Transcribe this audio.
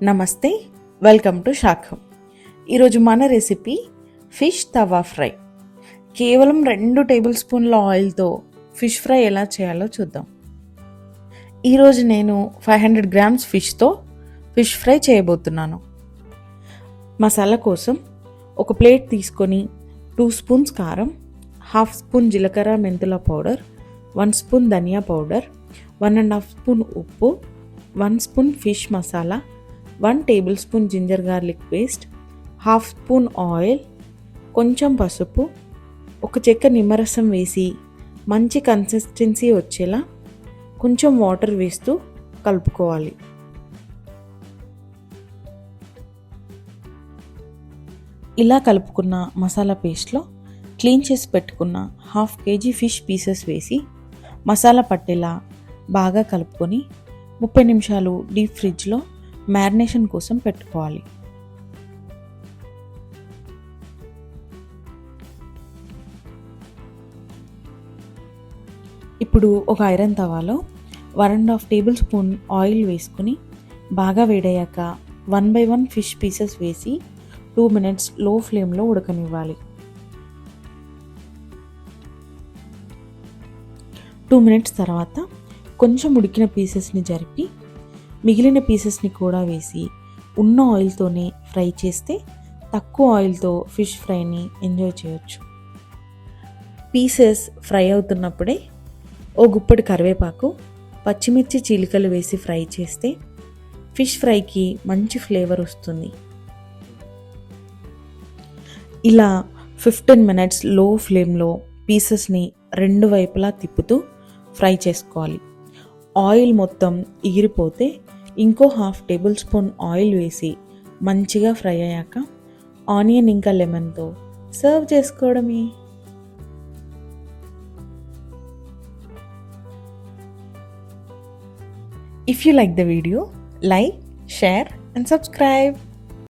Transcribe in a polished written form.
నమస్తే, welcome to శాఖం. ఈరోజు మన రెసిపీ ఫిష్ తవా ఫ్రై. కేవలం 2 టేబుల్ స్పూన్ల ఆయిల్తో ఫిష్ ఫ్రై ఎలా చేయాలో చూద్దాం. ఈరోజు నేను 500 గ్రామ్స్ ఫిష్తో ఫిష్ ఫ్రై చేయబోతున్నాను. మసాలా కోసం ఒక ప్లేట్ తీసుకొని 2 స్పూన్స్ కారం, 1/2 స్పూన్ జీలకర్ర మెంతుల పౌడర్, 1 స్పూన్ ధనియా పౌడర్, 1.5 స్పూన్ ఉప్పు, 1 spoon fish masala, 1 tablespoon ginger garlic paste, 1/2 spoon oil, కొంచెం పసుపు, ఒక చెక్క నిమ్మరసం వేసి మంచి కన్సిస్టెన్సీ వచ్చేలా కొంచెం వాటర్ వేస్తూ కలుపుకోవాలి. ఇలా కలుపుకున్న మసాలా పేస్ట్లో క్లీన్ చేసి పెట్టుకున్న 1/2 kg ఫిష్ పీసెస్ వేసి మసాలా పట్టేలా బాగా కలుపుకొని 30 నిమిషాలు డీప్ ఫ్రిడ్జ్లో మ్యారినేషన్ కోసం పెట్టుకోవాలి. ఇప్పుడు ఒక ఐరన్ తవాలో 1.5 టేబుల్ స్పూన్ ఆయిల్ వేసుకుని బాగా వేడయ్యాక 1 by 1 ఫిష్ పీసెస్ వేసి 2 minutes లో ఫ్లేమ్లో ఉడకనివ్వాలి. 2 minutes తర్వాత కొంచెం ఉడికిన పీసెస్ని జరిపి మిగిలిన పీసెస్ని కూడా వేసి ఉన్న ఆయిల్తోనే ఫ్రై చేస్తే తక్కువ ఆయిల్తో ఫిష్ ఫ్రైని ఎంజాయ్ చేయొచ్చు. పీసెస్ ఫ్రై అవుతున్నప్పుడే ఓ గుప్పెడు కరివేపాకు, పచ్చిమిర్చి చీలికలు వేసి ఫ్రై చేస్తే ఫిష్ ఫ్రైకి మంచి ఫ్లేవర్ వస్తుంది. ఇలా 15 minutes లో ఫ్లేమ్లో పీసెస్ని 2 వైపులా తిప్పుతూ ఫ్రై చేసుకోవాలి. ఆయిల్ మొత్తం ఎగిరిపోతే ఇంకో 1/2 టేబుల్ స్పూన్ ఆయిల్ వేసి మంచిగా ఫ్రై అయ్యాక ఆనియన్ ఇంకా లెమన్తో సర్వ్ చేసుకోవడమే. If you like the video, like, share and subscribe.